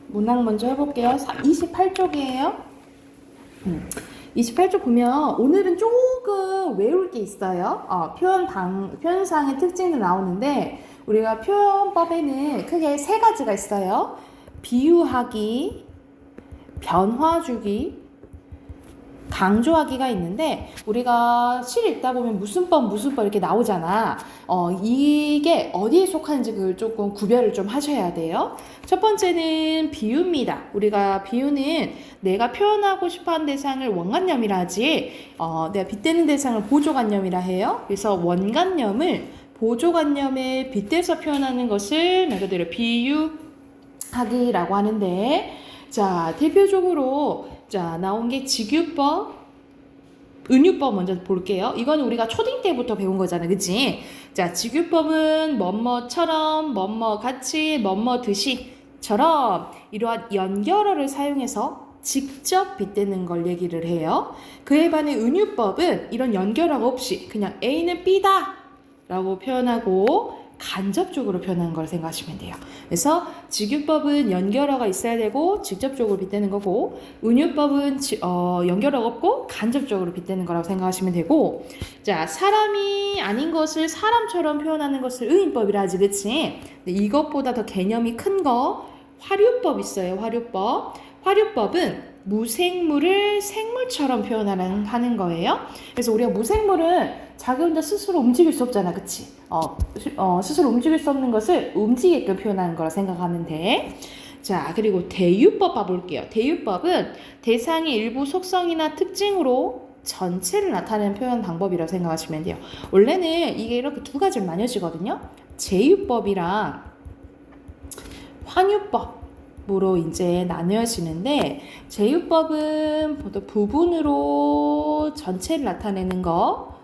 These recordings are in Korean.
문항 먼저 해볼게요. 28쪽이에요. 28쪽 보면 오늘은 조금 외울 게 있어요. 표현상의 특징도 나오는데 우리가 표현법에는 크게 세 가지가 있어요. 비유하기, 변화주기, 강조하기가 있는데 우리가 실 읽다 보면 무슨 법 이렇게 나오잖아. 이게 어디에 속하는지 그걸 조금 구별을 좀 하셔야 돼요. 첫 번째는 비유입니다. 우리가 비유는 내가 표현하고 싶어하는 대상을 원관념이라 하지 내가 빗대는 대상을 보조관념이라 해요. 그래서 원관념을 보조관념에 빗대서 표현하는 것을 말 그대로 비유하기라고 하는데, 자, 대표적으로 나온 게 직유법, 은유법 먼저 볼게요. 이거는 우리가 초딩 때부터 배운 거잖아, 그치? 자, 직유법은 뭐뭐처럼, 뭐뭐같이, 뭐뭐듯이처럼 이러한 연결어를 사용해서 직접 빗대는 걸 얘기를 해요. 그에 반해 은유법은 이런 연결어가 없이 그냥 A는 B다 라고 표현하고 간접적으로 표현하는 걸 생각하시면 돼요. 그래서 직유법은 연결어가 있어야 되고 직접적으로 빗대는 거고, 은유법은 연결어가 없고 간접적으로 빗대는 거라고 생각하시면 되고, 자, 사람이 아닌 것을 사람처럼 표현하는 것을 의인법이라 하지, 그치? 근데 이것보다 더 개념이 큰 거 화류법 있어요. 화류법은 무생물을 생물처럼 하는 거예요. 그래서 우리가 무생물은 자기 혼자 스스로 움직일 수 없잖아, 그치? 스스로 움직일 수 없는 것을 움직이게끔 표현하는 거라 생각하면 돼. 자, 그리고 대유법 봐볼게요. 대유법은 대상의 일부 속성이나 특징으로 전체를 나타내는 표현 방법이라고 생각하시면 돼요. 원래는 이게 이렇게 두 가지로 나뉘어지거든요. 제유법이랑 환유법으로 이제 나뉘어지는데, 제유법은 보통 부분으로 전체를 나타내는 거,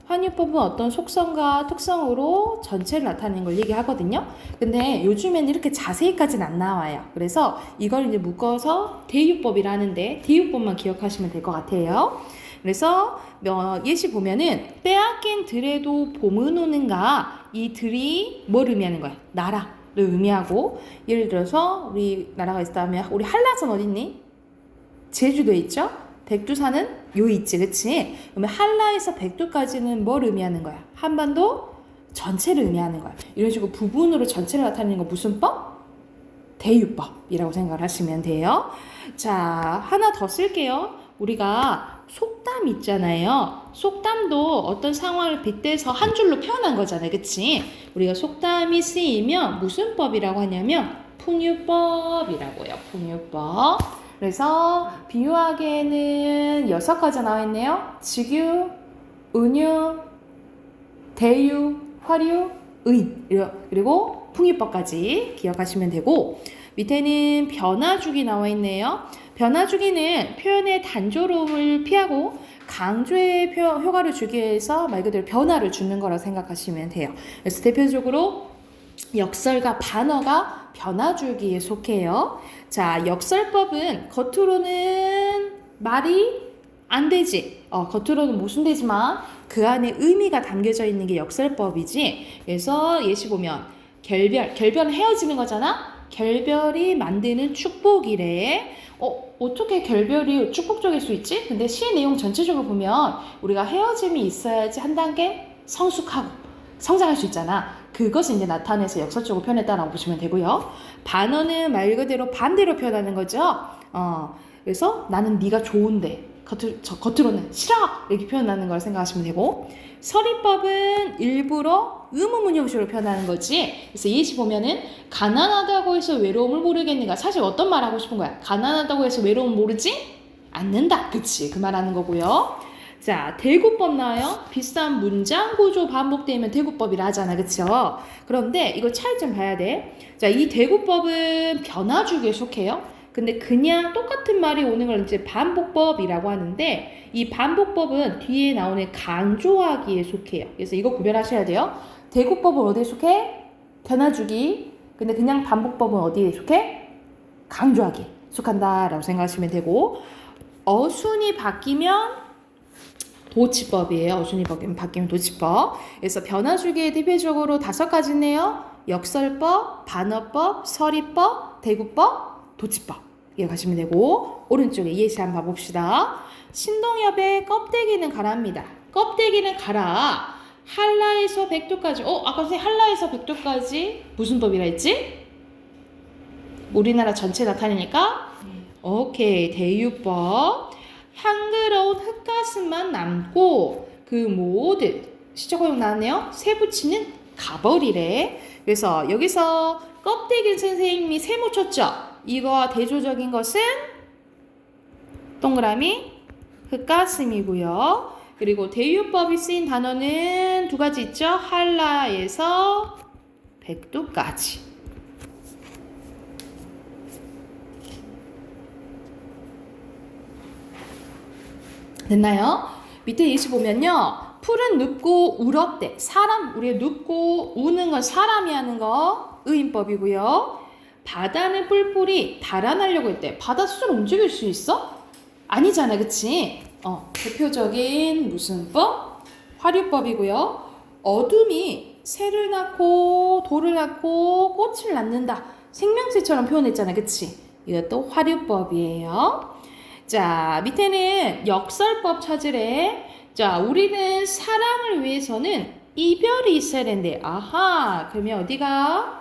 환유법은 어떤 속성과 특성으로 전체를 나타내는 걸 얘기하거든요. 근데 요즘에는 이렇게 자세히까지는 안 나와요. 그래서 이걸 이제 묶어서 대유법이라는데 대유법만 기억하시면 될 것 같아요. 그래서 예시 보면은 빼앗긴 들에도 봄은 오는가, 이 들이 뭘 의미하는 거야? 나라를 의미하고, 예를 들어서 우리 나라가 있다면 우리 한라산 어디 있니? 제주도에 있죠? 백두산은 요 있지, 그치? 그러면 한라에서 백두까지는 뭘 의미하는 거야? 한반도 전체를 의미하는 거야. 이런 식으로 부분으로 전체를 나타내는 거 무슨 법? 대유법이라고 생각을 하시면 돼요. 자, 하나 더 쓸게요. 우리가 속담 있잖아요. 속담도 어떤 상황을 빗대서 한 줄로 표현한 거잖아요, 그치? 우리가 속담이 쓰이면 무슨 법이라고 하냐면 풍유법이라고요. 풍유법. 그래서 비유하기에는 6가지 나와 있네요. 직유, 은유, 대유, 화류, 의, 그리고 풍유법까지 기억하시면 되고, 밑에는 변화주기 나와 있네요. 변화주기는 표현의 단조로움을 피하고 강조의 효과를 주기 위해서 말 그대로 변화를 주는 거라고 생각하시면 돼요. 그래서 대표적으로 역설과 반어가 변화주기에 속해요. 자, 역설법은 겉으로는 말이 안 되지. 겉으로는 모순되지만 그 안에 의미가 담겨져 있는 게 역설법이지. 그래서 예시 보면 결별은 헤어지는 거잖아. 결별이 만드는 축복이래. 어떻게 결별이 축복적일 수 있지? 근데 시 내용 전체적으로 보면 우리가 헤어짐이 있어야지 한 단계 성숙하고 성장할 수 있잖아. 그것을 이제 나타내서 역설적으로 표현했다라고 보시면 되고요. 반어는 말 그대로 반대로 표현하는 거죠. 그래서 나는 네가 좋은데 겉으로는 싫어 이렇게 표현하는 걸 생각하시면 되고, 서리법은 일부러 의문문 형식으로 표현하는 거지. 그래서 예시 보면은 가난하다고 해서 외로움을 모르겠는가. 사실 어떤 말 하고 싶은 거야? 가난하다고 해서 외로움 모르지 않는다. 그치? 그 말하는 거고요. 자, 대구법 나와요. 비슷한 문장 구조 반복되면 대구법이라 하잖아, 그쵸? 그런데 이거 차이점 봐야 돼. 자, 이 대구법은 변화주기에 속해요. 근데 그냥 똑같은 말이 오는 걸 이제 반복법이라고 하는데, 이 반복법은 뒤에 나오는 강조하기에 속해요. 그래서 이거 구별하셔야 돼요. 대구법은 어디에 속해? 변화주기. 근데 그냥 반복법은 어디에 속해? 강조하기 속한다라고 생각하시면 되고, 어순이 바뀌면 도치법이에요. 어순이 바뀌면 도치법. 그래서 변화주기의 대표적으로 5가지네요. 역설법, 반어법, 서리법, 대구법, 도치법 기억하시면 되고, 오른쪽에 예시 한번 봐봅시다. 신동엽의 껍데기는 가라입니다. 껍데기는 가라. 한라에서 백두까지. 아까 선생님 한라에서 백두까지 무슨 법이라 했지? 우리나라 전체 나타내니까 오케이, 대유법. 향그러운 흙가슴만 남고 그 모든 시적어용 나왔네요. 세붙이는 가버리래. 그래서 여기서 껍데기 선생님이 세모 쳤죠. 이거와 대조적인 것은 동그라미 흙가슴이고요. 그리고 대유법이 쓰인 단어는 두 가지 있죠. 한라에서 백두까지. 됐나요? 밑에 예시 보면요. 풀은 눕고 울었대. 사람, 우리가 눕고 우는 건 사람이 하는 거 의인법이고요. 바다는 뿔뿔이 달아나려고 했대. 바다 스스로 움직일 수 있어? 아니잖아, 그치? 대표적인 무슨 법? 화류법이고요. 어둠이 새를 낳고 돌을 낳고 꽃을 낳는다. 생명체처럼 표현했잖아, 그치? 이것도 화류법이에요. 자, 밑에는 역설법 찾으래. 자, 우리는 사랑을 위해서는 이별이 있어야 된대. 아하, 그러면 어디가?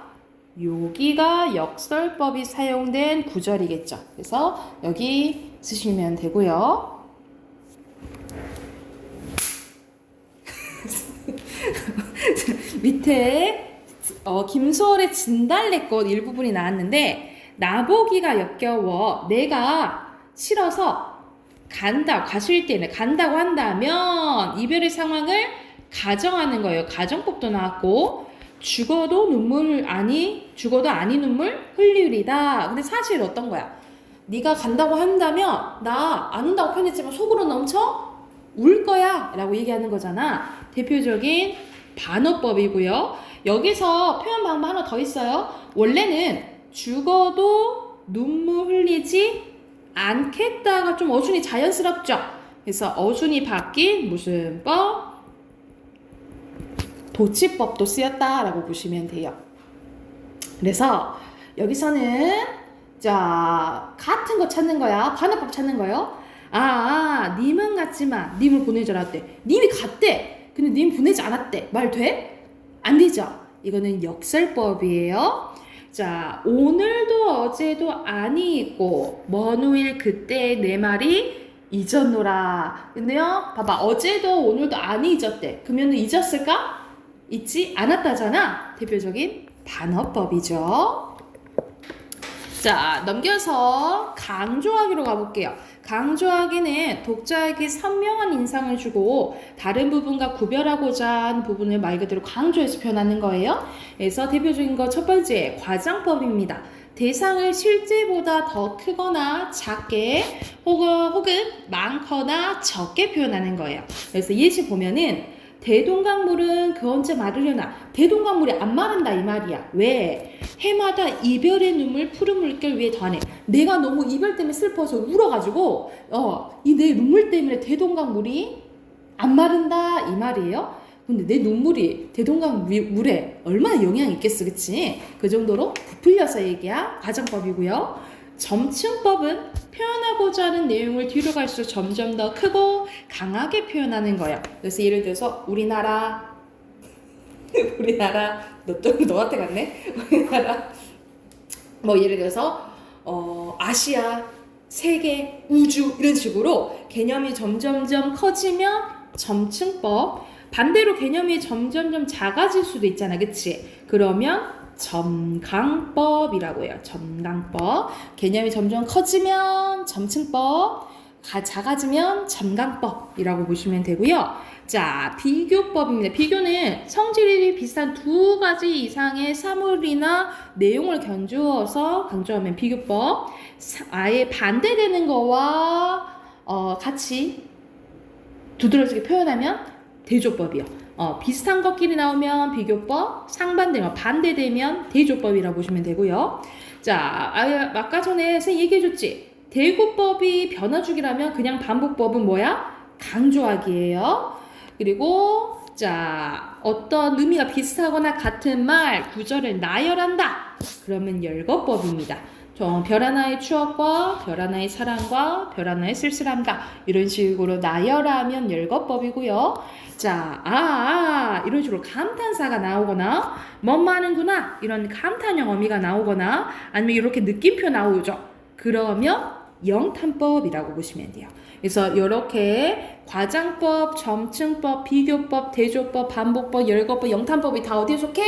여기가 역설법이 사용된 구절이겠죠. 그래서 여기 쓰시면 되고요. 밑에 김소월의 진달래꽃 일부분이 나왔는데, 나보기가 역겨워. 내가 싫어서 가실 때는 간다고 한다면 이별의 상황을 가정하는 거예요. 가정법도 나왔고, 죽어도 아니 눈물 흘리리다. 근데 사실 어떤 거야? 네가 간다고 한다면 나 안 온다고 표현했지만 속으로는 엄청 울 거야 라고 얘기하는 거잖아. 대표적인 반어법이고요. 여기서 표현 방법 하나 더 있어요. 원래는 죽어도 눈물 흘리지 않겠다가 좀 어순이 자연스럽죠. 그래서 어순이 바뀐 무슨 법? 도치법도 쓰였다라고 보시면 돼요. 그래서 여기서는 자, 같은 거 찾는 거야. 반어법 찾는 거예요. 님은 갔지만 님을 보내지 않았대. 님이 갔대. 근데 님 보내지 않았대. 말 돼? 안 되죠. 이거는 역설법이에요. 자, 오늘도 어제도 아니 있고 먼 후일 그때 내 말이 잊었노라. 근데요, 봐봐. 어제도 오늘도 아니 잊었대. 그러면 잊었을까? 잊지 않았다잖아. 대표적인 반어법이죠. 자, 넘겨서 강조하기로 가볼게요. 강조하기는 독자에게 선명한 인상을 주고 다른 부분과 구별하고자 한 부분을 말 그대로 강조해서 표현하는 거예요. 그래서 대표적인 거 첫 번째, 과장법입니다. 대상을 실제보다 더 크거나 작게 혹은 많거나 적게 표현하는 거예요. 그래서 예시 보면은 대동강물은 그 언제 마르려나. 대동강물이 안 마른다 이 말이야. 왜? 해마다 이별의 눈물 푸른 물결 위에 더하네. 내가 너무 이별 때문에 슬퍼서 울어가지고 이 내 눈물 때문에 대동강물이 안 마른다 이 말이에요. 근데 내 눈물이 대동강물에 얼마나 영향이 있겠어, 그치? 그 정도로 부풀려서 얘기한 과정법이고요. 점층법은 표현하고자 하는 내용을 뒤로 갈수록 점점 더 크고 강하게 표현하는 거예요. 그래서 예를 들어서 우리나라 너한테 갔네? 우리나라 뭐 예를 들어서 아시아, 세계, 우주 이런 식으로 개념이 점점점 커지면 점층법, 반대로 개념이 점점점 작아질 수도 있잖아, 그치? 그러면 점강법이라고 해요. 점강법. 개념이 점점 커지면 점층법, 작아지면 점강법이라고 보시면 되고요. 자, 비교법입니다. 비교는 성질이 비슷한 두 가지 이상의 사물이나 내용을 강조하면 비교법. 아예 반대되는 거와 같이 두드러지게 표현하면 대조법이요. 비슷한 것끼리 나오면 비교법, 상반되면 반대되면 대조법이라고 보시면 되고요. 자, 아까 전에 선생님 얘기해줬지. 대구법이 변화주기라면 그냥 반복법은 뭐야? 강조하기예요. 그리고 자, 어떤 의미가 비슷하거나 같은 말, 구절을 나열한다. 그러면 열거법입니다. 별 하나의 추억과 별 하나의 사랑과 별 하나의 쓸쓸함과 이런 식으로 나열하면 열거법이고요. 자, 이런 식으로 감탄사가 나오거나 뭐하는구나 이런 감탄형 어미가 나오거나 아니면 이렇게 느낌표 나오죠. 그러면 영탄법이라고 보시면 돼요. 그래서 이렇게 과장법, 점층법, 비교법, 대조법, 반복법, 열거법, 영탄법이 다 어디에 속해?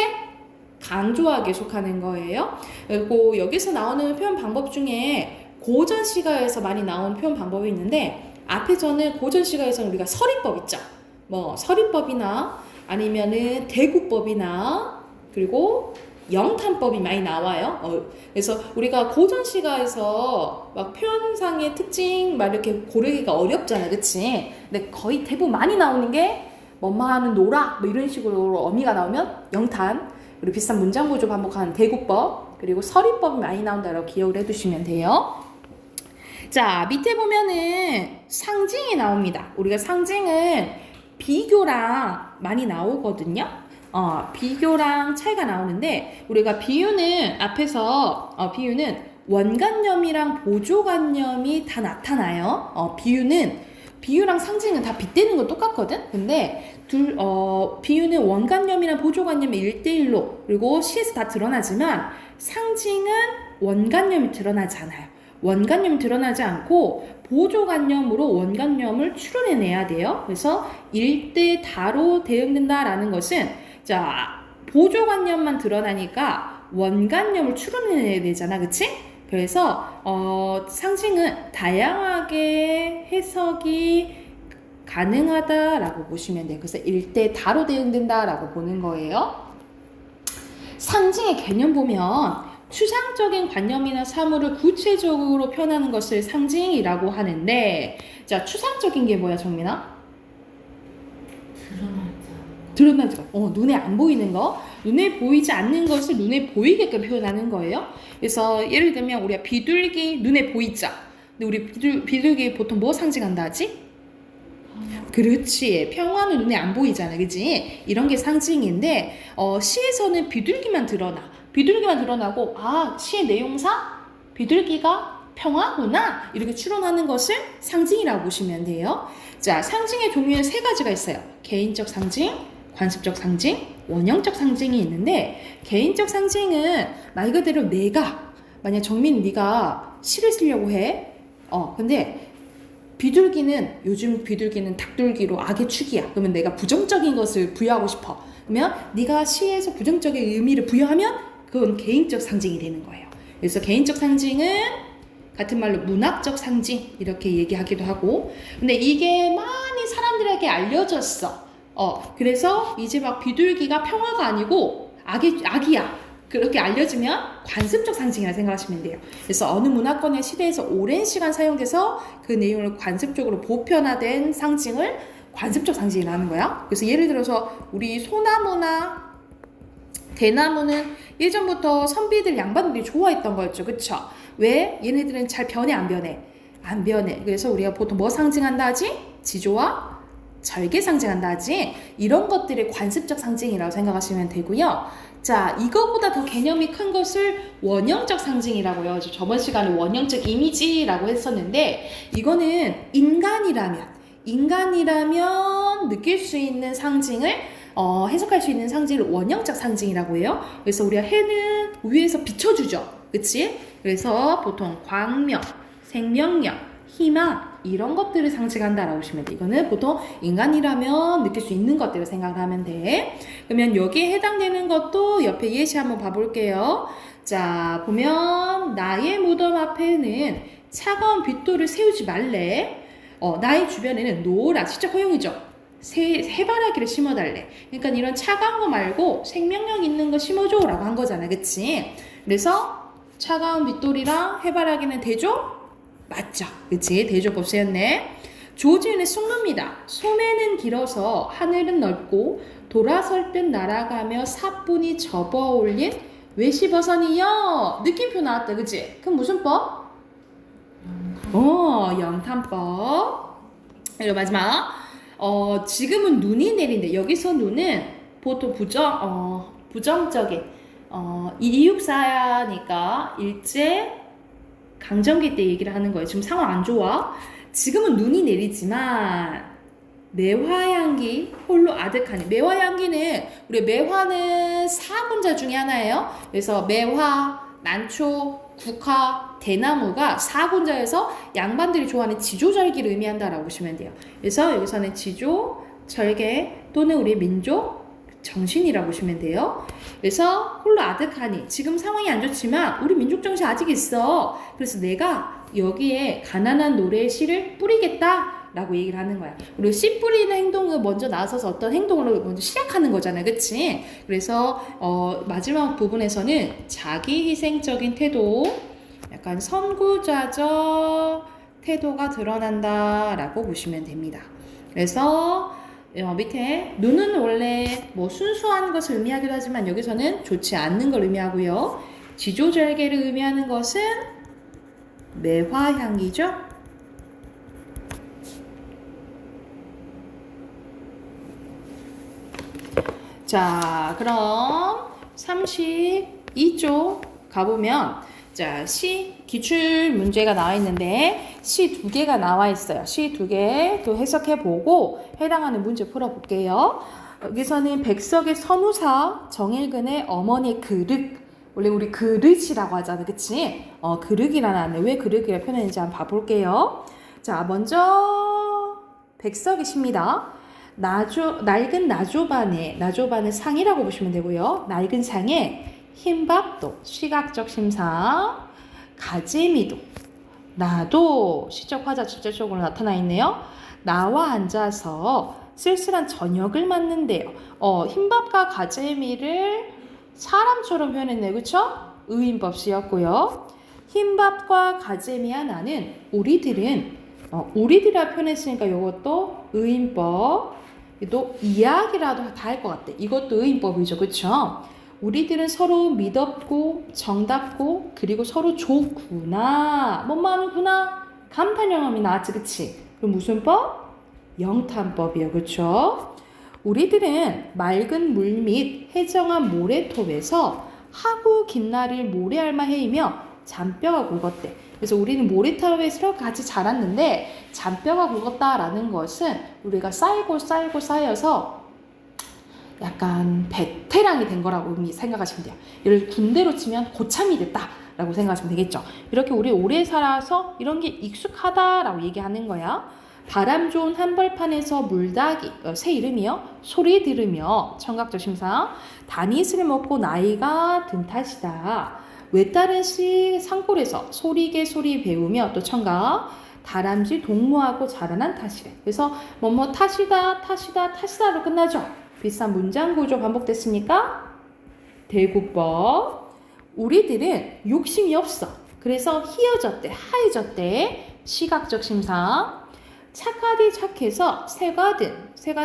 강조하게 속하는 거예요. 그리고 여기서 나오는 표현 방법 중에 고전 시가에서 많이 나온 표현 방법이 있는데 앞에서는 고전 시가에서는 우리가 서리법 있죠. 뭐 서리법이나 아니면은 대구법이나 그리고 영탄법이 많이 나와요. 그래서 우리가 고전 시가에서 막 표현상의 특징 막 이렇게 고르기가 어렵잖아, 그치? 근데 거의 대부분 많이 나오는 게 뭐하는 노라 뭐 이런 식으로 어미가 나오면 영탄, 그리고 비슷한 문장 구조 반복하는 대구법, 그리고 서리법이 많이 나온다고 기억을 해두시면 돼요. 자, 밑에 보면은 상징이 나옵니다. 우리가 상징은 비교랑 많이 나오거든요. 비교랑 차이가 나오는데 우리가 비유는 앞에서 비유는 원관념이랑 보조관념이 다 나타나요. 비유랑 상징은 다 빗대는 건 똑같거든. 근데 비유는 원관념이랑 보조관념이 1대1로 그리고 시에서 다 드러나지만 상징은 원관념이 드러나지 않아요. 원관념이 드러나지 않고 보조관념으로 원관념을 추론해내야 돼요. 그래서 1대 다로 대응된다라는 것은 자 보조관념만 드러나니까 원관념을 추론해내야 되잖아, 그치? 그래서 상징은 다양하게 해석이 가능하다라고 보시면 돼요. 그래서 1대 다로 대응된다라고 보는 거예요. 상징의 개념 보면 추상적인 관념이나 사물을 구체적으로 표현하는 것을 상징이라고 하는데 자, 추상적인 게 뭐야, 정민아? 드러나죠. 눈에 안 보이는 거, 눈에 보이지 않는 것을 눈에 보이게끔 표현하는 거예요. 그래서 예를 들면 우리가 비둘기 눈에 보이죠. 근데 우리 비둘기 보통 뭐 상징한다 하지? 그렇지. 평화는 눈에 안 보이잖아, 그지? 이런 게 상징인데 시에서는 비둘기만 드러나고 시의 내용상 비둘기가 평화구나 이렇게 추론하는 것을 상징이라고 보시면 돼요. 자, 상징의 종류는 세 가지가 있어요. 개인적 상징, 관습적 상징, 원형적 상징이 있는데 개인적 상징은 말 그대로 내가 만약 정민 네가 시를 쓰려고 해. 근데 요즘 비둘기는 닭둘기로 악의 축이야. 그러면 내가 부정적인 것을 부여하고 싶어. 그러면 네가 시에서 부정적인 의미를 부여하면 그건 개인적 상징이 되는 거예요. 그래서 개인적 상징은 같은 말로 문학적 상징 이렇게 얘기하기도 하고 근데 이게 많이 사람들에게 알려졌어. 그래서 이제 막 비둘기가 평화가 아니고 악이야. 그렇게 알려지면 관습적 상징이라 생각하시면 돼요. 그래서 어느 문화권의 시대에서 오랜 시간 사용돼서 그 내용을 관습적으로 보편화된 상징을 관습적 상징이라는 거야. 그래서 예를 들어서 우리 소나무나 대나무는 예전부터 선비들 양반들이 좋아했던 거였죠. 그쵸? 왜? 얘네들은 잘 변해 안 변해? 안 변해. 그래서 우리가 보통 뭐 상징한다 하지? 지조와 절개 상징한다 하지? 이런 것들이 관습적 상징이라고 생각하시면 되고요. 자, 이거보다 더 개념이 큰 것을 원형적 상징이라고요. 저번 시간에 원형적 이미지라고 했었는데 이거는 인간이라면 느낄 수 있는 상징을 해석할 수 있는 상징을 원형적 상징이라고 해요. 그래서 우리가 해는 위에서 비춰주죠. 그치? 그래서 보통 광명, 생명력, 희망 이런 것들을 상징한다라고 보시면 돼. 이거는 보통 인간이라면 느낄 수 있는 것들을 생각을 하면 돼. 그러면 여기에 해당되는 것도 옆에 예시 한번 봐볼게요. 자, 보면 나의 무덤 앞에는 차가운 빗돌을 세우지 말래. 나의 주변에는 노라, 진짜 허용이죠. 해바라기를 심어달래. 그러니까 이런 차가운 거 말고 생명력 있는 거 심어줘 라고 한 거잖아, 그치? 그래서 차가운 빗돌이랑 해바라기는 대조? 맞죠, 그치? 대조법 쓰였네. 조지은의 숭늉니다. 소매는 길어서 하늘은 넓고 돌아설 듯 날아가며 사뿐히 접어올린 외시버선이여. 느낌표 나왔다, 그치? 그럼 무슨 법? 영탄법. 그리고 마지막 지금은 눈이 내린대. 여기서 눈은 보통 부정적인 이육사야니까 일제 강점기 때 얘기를 하는 거예요. 지금 상황 안 좋아. 지금은 눈이 내리지만 매화향기 홀로 아득하니. 매화향기는 우리 매화는 사군자 중에 하나예요. 그래서 매화, 난초, 국화, 대나무가 사군자에서 양반들이 좋아하는 지조절기를 의미한다라고 보시면 돼요. 그래서 여기서는 지조, 절개 또는 우리 민족 정신이라고 보시면 돼요. 그래서 홀로 아득하니 지금 상황이 안 좋지만 우리 민족 정신 아직 있어. 그래서 내가 여기에 가난한 노래의 씨를 뿌리겠다 라고 얘기를 하는 거야. 우리 씨 뿌리는 행동을 먼저 나서서 어떤 행동을 먼저 시작하는 거잖아요. 그치? 그래서 마지막 부분에서는 자기 희생적인 태도, 약간 선구자적 태도가 드러난다 라고 보시면 됩니다. 그래서 밑에 눈은 원래 뭐 순수한 것을 의미하기도 하지만 여기서는 좋지 않는 걸 의미하고요. 지조절개를 의미하는 것은 매화향기죠. 자, 그럼 32쪽 가보면 자, 시 기출 문제가 나와 있는데 시 2개가 나와 있어요. 시 2개 또 해석해 보고 해당하는 문제 풀어 볼게요. 여기서는 백석의 선우사 정일근의 어머니 그릇. 원래 우리 그릇이라고 하잖아. 그치? 그릇이라는 왜 그릇이라고 표현했는지 한번 봐볼게요. 자, 먼저 백석이십니다. 낡은 나조반의 상이라고 보시면 되고요. 낡은 상에 흰밥도 시각적 심상, 가재미도, 나도 시적 화자 직접적으로 나타나 있네요. 나와 앉아서 쓸쓸한 저녁을 맞는데요. 흰밥과 가재미를 사람처럼 표현했네요. 그쵸? 의인법 시였고요. 흰밥과 가재미와 나는 우리들은 우리들이라 표현했으니까 이것도 의인법. 또 이야기라도 다 할 것 같아. 이것도 의인법이죠. 그쵸? 우리들은 서로 믿었고 정답고 그리고 서로 좋구나. 뭔만 하는구나. 감탄영감이 나왔지. 그치? 그럼 무슨 법? 영탄법이에요. 그쵸? 우리들은 맑은 물 및 해정한 모래톱에서 하구 김나를 모래알마 헤이며 잔뼈가 굵었대. 그래서 우리는 모래톱에서 같이 자랐는데 잔뼈가 굵었다라는 것은 우리가 쌓여서 약간 베테랑이 된 거라고 생각하시면 돼요. 예를 들어 군대로 치면 고참이 됐다라고 생각하시면 되겠죠. 이렇게 우리 오래 살아서 이런 게 익숙하다라고 얘기하는 거야. 바람 좋은 한벌판에서 물닭이 새 이름이요. 소리 들으며 청각적 심상 다니스를 먹고 나이가 든 탓이다. 외따른 시 산골에서 소리게 소리 배우며 또 청각 다람쥐 동무하고 자라난 탓이래. 그래서 뭐뭐 탓이다로 끝나죠. 비슷한 문장 구조 반복됐으니까 대구법. 우리들은 욕심이 없어. 그래서 하얘졌대. 시각적 심상. 착하디 착해서 새가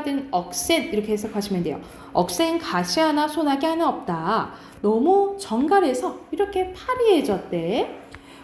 든 억센 이렇게 해석하시면 돼요. 억센 가시 하나 소나기 하나 없다. 너무 정갈해서 이렇게 파리해졌대.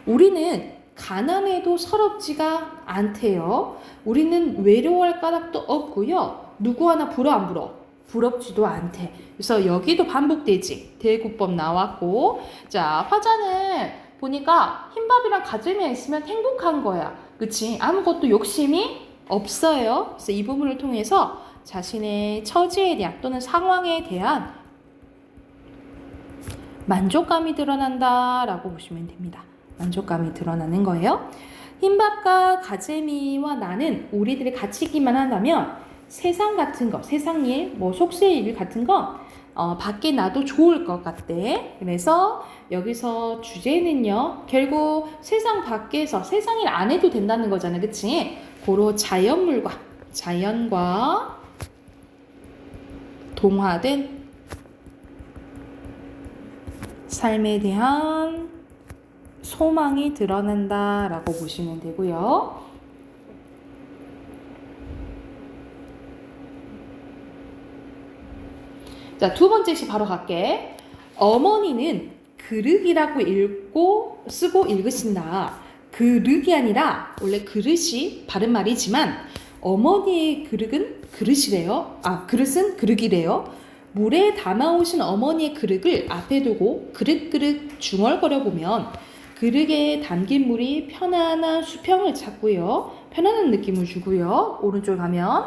우리는 가난해도 서럽지가 않대요. 우리는 외로워할 까닭도 없고요. 누구 하나 안 불어? 부럽지도 않대. 그래서 여기도 반복되지. 대구법 나왔고. 자, 화자는 보니까 흰밥이랑 가재미가 있으면 행복한 거야. 그치? 아무것도 욕심이 없어요. 그래서 이 부분을 통해서 자신의 처지에 대한 또는 상황에 대한 만족감이 드러난다라고 보시면 됩니다. 만족감이 드러나는 거예요. 흰밥과 가재미와 나는 우리들이 같이 있기만 한다면 세상 같은 거, 세상 일, 뭐 속세의 일 같은 거 밖에 놔도 좋을 것 같대. 그래서 여기서 주제는요, 결국 세상 밖에서 세상 일 안 해도 된다는 거잖아. 그치? 고로 자연과 동화된 삶에 대한 소망이 드러난다라고 보시면 되고요. 자, 두 번째 시 바로 갈게. 어머니는 그릇이라고 쓰고 읽으신다. 그릇이 아니라 원래 그릇이 바른 말이지만 어머니의 그릇이래요. 그릇은 그릇이래요. 물에 담아오신 어머니의 그릇을 앞에 두고 그릇 중얼거려 보면 그릇에 담긴 물이 편안한 수평을 찾고요. 편안한 느낌을 주고요. 오른쪽 가면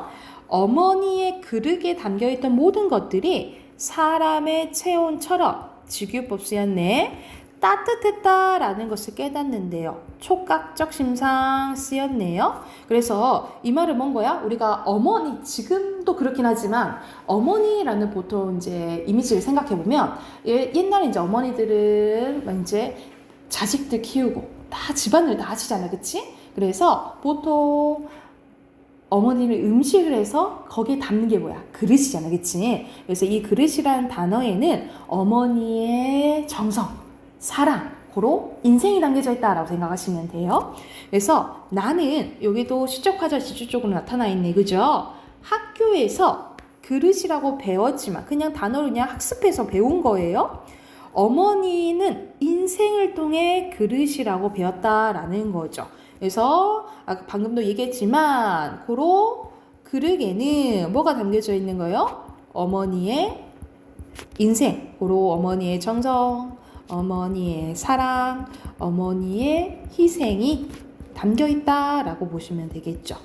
어머니의 그릇에 담겨있던 모든 것들이 사람의 체온처럼 직유법 쓰였네. 따뜻했다라는 것을 깨닫는데요. 촉각적 심상 쓰였네요. 그래서 이 말은 뭔 거야? 우리가 어머니, 지금도 그렇긴 하지만 어머니라는 보통 이제 이미지를 생각해 보면 옛날에 이제 어머니들은 이제 자식들 키우고 다 집안일 다 하시잖아, 그치? 그래서 보통 어머님이 음식을 해서 거기에 담는 게 뭐야? 그릇이잖아, 그치? 그래서 이 그릇이라는 단어에는 어머니의 정성, 사랑, 고로 인생이 담겨져 있다라고 생각하시면 돼요. 그래서 나는 여기도 시적화자 지주적으로 나타나 있네, 그죠? 학교에서 그릇이라고 배웠지만 그냥 단어를 그냥 학습해서 배운 거예요. 어머니는 인생을 통해 그릇이라고 배웠다라는 거죠. 그래서 방금도 얘기했지만 고로 그릇에는 뭐가 담겨져 있는 거예요? 어머니의 인생, 고로 어머니의 정성, 어머니의 사랑, 어머니의 희생이 담겨 있다라고 보시면 되겠죠.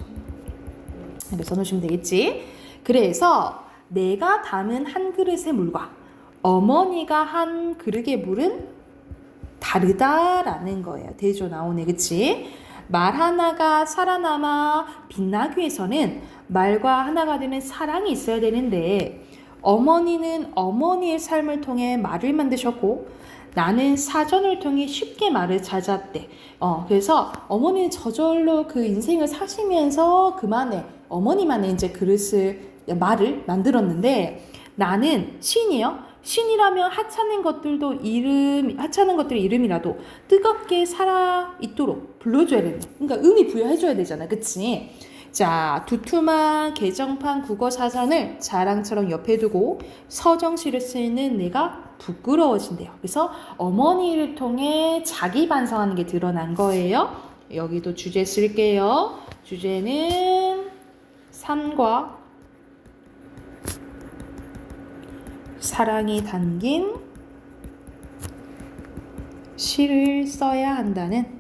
이렇게 써놓으시면 되겠지. 그래서 내가 담은 한 그릇의 물과 어머니가 한 그릇의 물은 다르다라는 거예요. 대조 나오네, 그치? 말 하나가 살아남아 빛나기 위해서는 말과 하나가 되는 사랑이 있어야 되는데 어머니는 어머니의 삶을 통해 말을 만드셨고 나는 사전을 통해 쉽게 말을 찾았대. 그래서 어머니는 저절로 그 인생을 사시면서 그만의 어머니만의 이제 말을 만들었는데 나는 신이요. 신이라면 하찮은 것들이 이름이라도 뜨겁게 살아 있도록 불러줘야 되는. 그러니까 의미 부여해줘야 되잖아, 그치? 자, 두툼한 개정판 국어 사전을 자랑처럼 옆에 두고 서정시를 쓰는 내가 부끄러워진대요. 그래서 어머니를 통해 자기 반성하는 게 드러난 거예요. 여기도 주제 쓸게요. 주제는 삶과 사랑이 담긴 시를 써야 한다는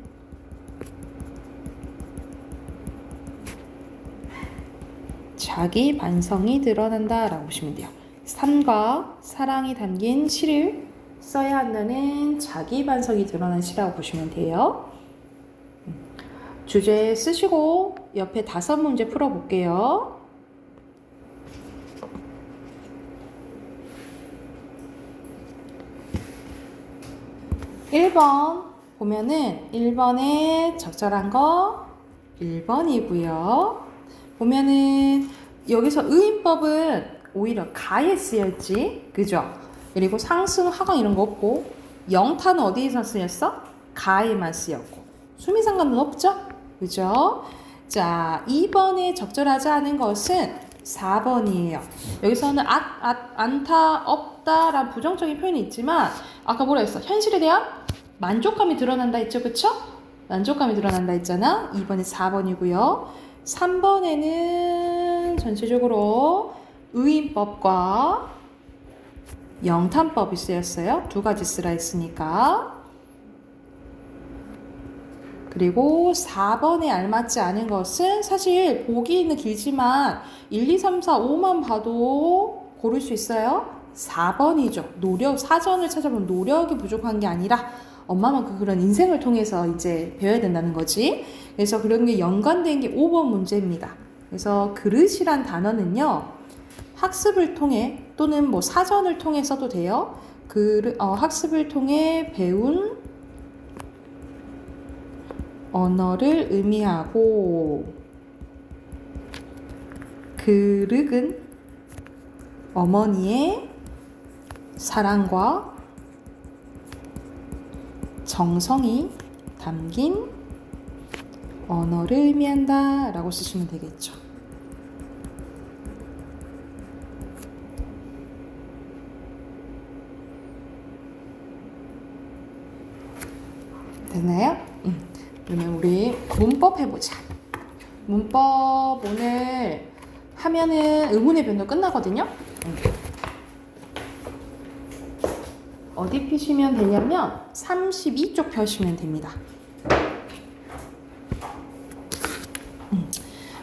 자기 반성이 드러난다라고 보시면 돼요. 삶과 사랑이 담긴 시를 써야 한다는 자기 반성이 드러난 시라고 보시면 돼요. 주제 쓰시고 옆에 5문제 풀어볼게요. 1번 보면은 1번에 적절한 거 1번이고요. 보면은 여기서 의인법은 오히려 가에 쓰였지, 그죠? 그리고 상승, 하강 이런 거 없고 영타는 어디에서 쓰였어? 가에만 쓰였고 수미 상관은 없죠? 그죠? 자, 2번에 적절하지 않은 것은 4번이에요. 여기서는 안타, 없다라는 부정적인 표현이 있지만 아까 뭐라 했어? 현실에 대한 만족감이 드러난다 했죠, 그쵸? 만족감이 드러난다 했잖아. 2번에 4번이고요. 3번에는 전체적으로 의인법과 영탄법이 쓰였어요. 2가지 쓰라 했으니까. 그리고 4번에 알맞지 않은 것은 사실 보기는 길지만 1, 2, 3, 4, 5만 봐도 고를 수 있어요. 4번이죠. 사전을 찾아보면 노력이 부족한 게 아니라 엄마만큼 그런 인생을 통해서 이제 배워야 된다는 거지. 그래서 그런 게 연관된 게 5번 문제입니다. 그래서 그릇이란 단어는요, 학습을 통해 또는 뭐 사전을 통해 써도 돼요. 학습을 통해 배운 언어를 의미하고 그릇은 어머니의 사랑과 정성이 담긴 언어를 의미한다 라고 쓰시면 되겠죠. 됐나요? 그러면 우리 문법 해보자. 문법 오늘 하면은 의문의 변도 끝나거든요. 어디 피시면 되냐면 32쪽 펴시면 됩니다.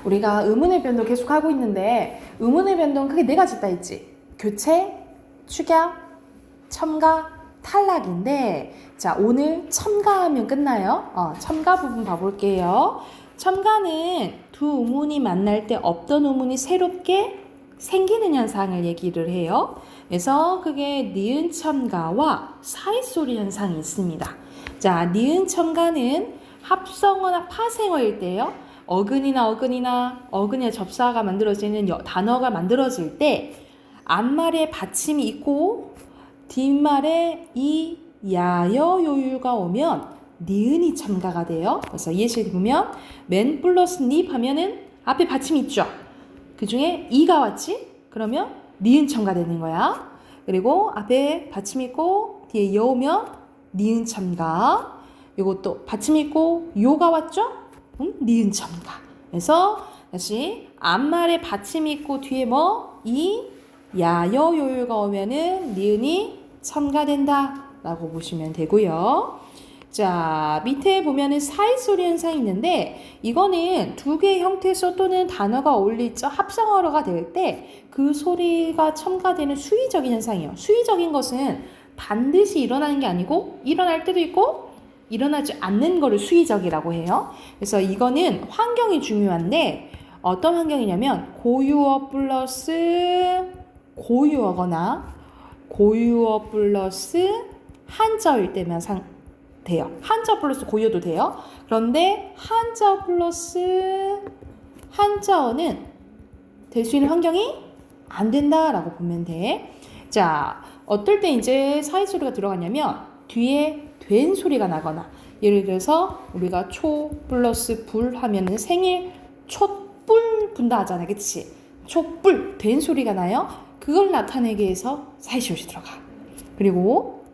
우리가 의문의 변동 계속 하고 있는데 의문의 변동 크게 네 가지 있다 했지. 교체, 축약, 첨가, 탈락인데 자 오늘 첨가하면 끝나요. 첨가 부분 봐볼게요. 첨가는 두 의문이 만날 때 없던 의문이 새롭게 생기는 현상을 얘기를 해요. 그래서 그게 니은 첨가와 사이소리 현상이 있습니다. 자, 니은 첨가는 합성어나 파생어일 때요. 어근이나 접사가 만들어지는 단어가 만들어질 때 앞말에 받침이 있고 뒷말에 이 야여 요율가 오면 니은이 첨가가 돼요. 그래서 예시를 보면 맨 플러스 닙 하면은 앞에 받침이 있죠. 그 중에 이가 왔지? 그러면 니은 첨가되는 거야. 그리고 앞에 받침 있고 뒤에 여 오면 니은 첨가. 요것도 받침 있고 요가 왔죠? 니은 첨가. 그래서 다시 앞말에 받침 있고 뒤에 이 야여 요율가 오면은 니은이 첨가된다 라고 보시면 되고요. 자, 밑에 보면은 사이소리 현상이 있는데 이거는 두 개의 형태소 또는 단어가 어울리죠. 합성어가 될 때 그 소리가 첨가되는 수위적인 현상이에요. 수위적인 것은 반드시 일어나는 게 아니고 일어날 때도 있고 일어나지 않는 거를 수위적이라고 해요. 그래서 이거는 환경이 중요한데 어떤 환경이냐면 고유어 플러스 고유어거나 고유어 플러스 한자어일 때만 돼요. 한자어 플러스 고유어도 돼요. 그런데 한자어 플러스 한자어는 될 수 있는 환경이 안 된다라고 보면 돼. 자, 어떨 때 이제 사이소리가 들어가냐면 뒤에 된 소리가 나거나 예를 들어서 우리가 초 플러스 불 하면은 생일 촛불 분다 하잖아. 그치? 촛불 된 소리가 나요. 그걸 나타내기 위해서 사이소리 들어가. 그리고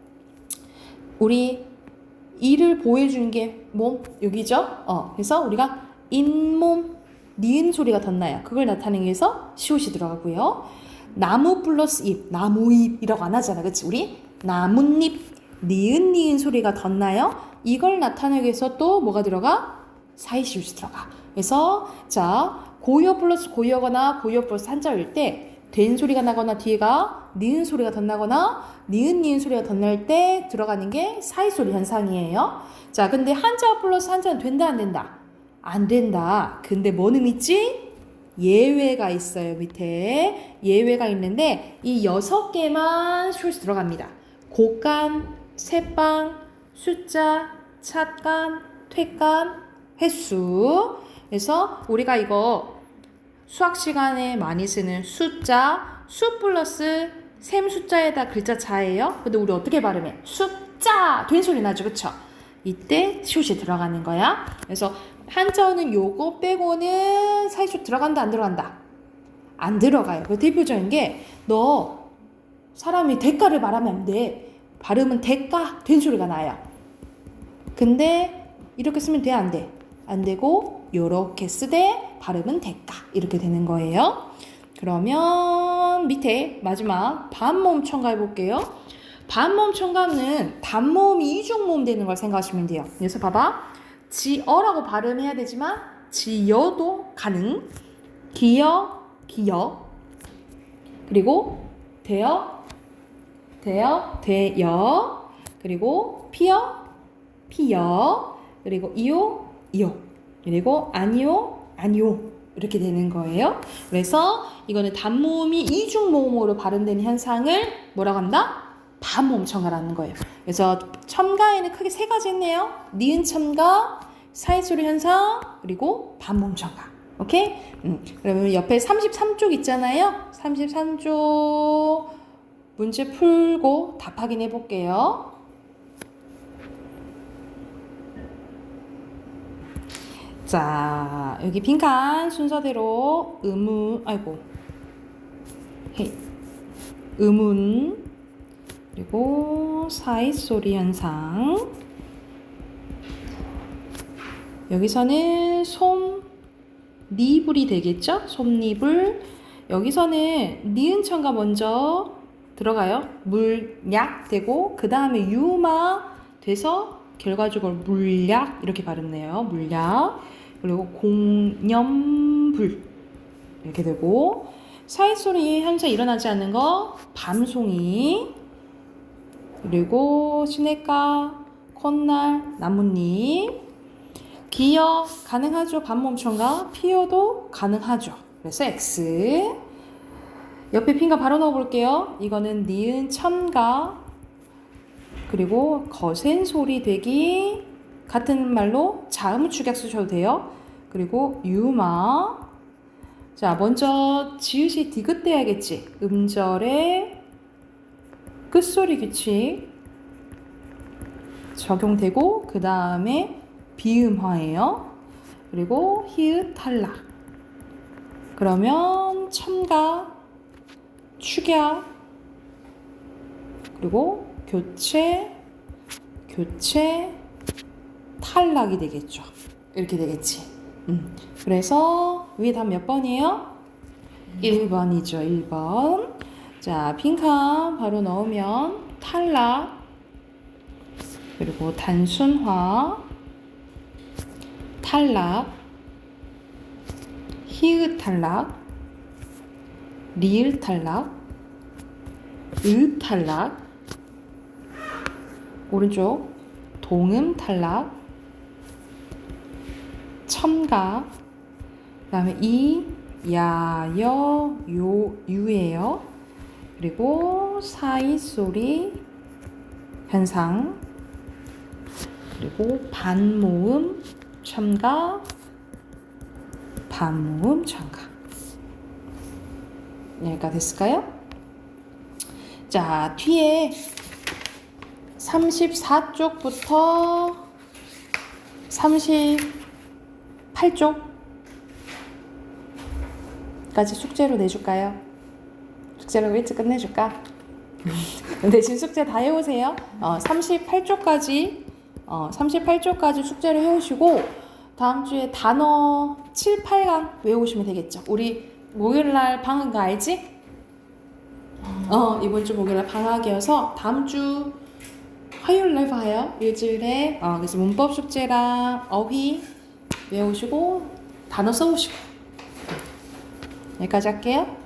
우리 이를 보여주는 게 몸 여기죠? 그래서 우리가 잇몸 니은 소리가 덧나요. 그걸 나타내기 위해서 시옷이 들어가고요. 나무 플러스 잎, 나무잎이라고 안 하잖아. 그치? 우리 나뭇잎 니은 소리가 덧나요. 이걸 나타내기 위해서 또 뭐가 들어가? 사이시옷이 들어가. 그래서 자 고유어 플러스 고유어거나 고유어 플러스 한자어일 때 된 소리가 나거나 뒤에가 니은 소리가 덧나거나 니은 소리가 덧날 때 들어가는 게 사이소리 현상이에요. 자, 근데 한자어 플러스 한자어는 된다 안 된다? 안 된다. 근데 뭐는 있지? 예외가 있어요. 밑에 예외가 있는데 이 6개만 숏이 들어갑니다. 곡간, 새빵, 숫자, 찻간, 퇴간, 횟수. 그래서 우리가 이거 수학 시간에 많이 쓰는 숫자, 수 플러스 셈 숫자에다 글자 자예요. 근데 우리 어떻게 발음해? 숫자! 된 소리 나죠, 그쵸? 이때 숏이 들어가는 거야. 그래서 한자어는 요거 빼고는 사이숏 들어간다, 안 들어간다? 안 들어가요. 그 대표적인 게 너 사람이 대가를 말하면 안 돼. 발음은 대가, 된 소리가 나요. 근데 이렇게 쓰면 돼, 안 돼? 안 되고 요렇게 쓰되 발음은 대가 이렇게 되는 거예요. 그러면 밑에 마지막 반모음 첨가해 볼게요. 반모음 첨가는 단모음이 이중모음 되는 걸 생각하시면 돼요. 그래서 봐봐. 지어라고 발음해야 되지만 지여도 가능. 기여 그리고 되여 그리고 피여 그리고 이요 그리고 아니요 이렇게 되는 거예요. 그래서 이거는 단모음이 이중모음으로 발음되는 현상을 뭐라고 한다? 반모음 첨가라는 거예요. 그래서 첨가에는 크게 3가지 있네요. 니은 첨가, 사이소리 현상, 그리고 반모음 첨가. 오케이? 그러면 옆에 33쪽 있잖아요. 33쪽 문제 풀고 답 확인해 볼게요. 자, 여기 빈칸 순서대로 의문 그리고 사이소리 현상. 여기서는 솜니불이 되겠죠? 솜니불. 여기서는 니은 첨가 먼저 들어가요. 물약 되고 그 다음에 유마 돼서 결과적으로 물약 이렇게 발음네요. 물약. 그리고 공염불 이렇게 되고 사이소리 현재 일어나지 않는 거 밤송이 그리고 시냇가 콧날 나뭇잎 기어 가능하죠. 반몸청가 피어도 가능하죠. 그래서 X 옆에 핀가 바로 넣어볼게요. 이거는 니은 천가 그리고 거센 소리 되기 같은 말로 자음 축약 쓰셔도 돼요. 그리고 유마 자 먼저 지읒이 디귿돼야겠지. 음절의 끝소리 규칙 적용되고 그 다음에 비음화예요. 그리고 히읗 탈락 그러면 첨가 축약 그리고 교체 탈락이 되겠죠. 이렇게 되겠지. 그래서 위에 답 몇 번이에요? 1번이죠. 1번. 자, 빈칸 바로 넣으면 탈락 그리고 단순화 탈락 히읗 탈락 리을 탈락 을 탈락 오른쪽 동음 탈락 첨가 그 다음에 이, 야, 여, 요, 유예요. 그리고 사이소리 현상 그리고 반모음 첨가 반모음 첨가 여기까지 됐을까요? 자 뒤에 34쪽부터 38쪽까지 숙제로 내줄까요? 숙제로 일찍 끝내줄까? 대신 숙제 다 해오세요. 38쪽까지 숙제를 해오시고 다음 주에 단어 7, 8강 외우시면 되겠죠. 우리 목요일날 방학 거 알지? 이번 주 목요일날 방학이어서 다음 주 화요일날 봐요. 일주일에 그래서 문법 숙제랑 어휘 외우시고 단어 써오시고 여기까지 할게요.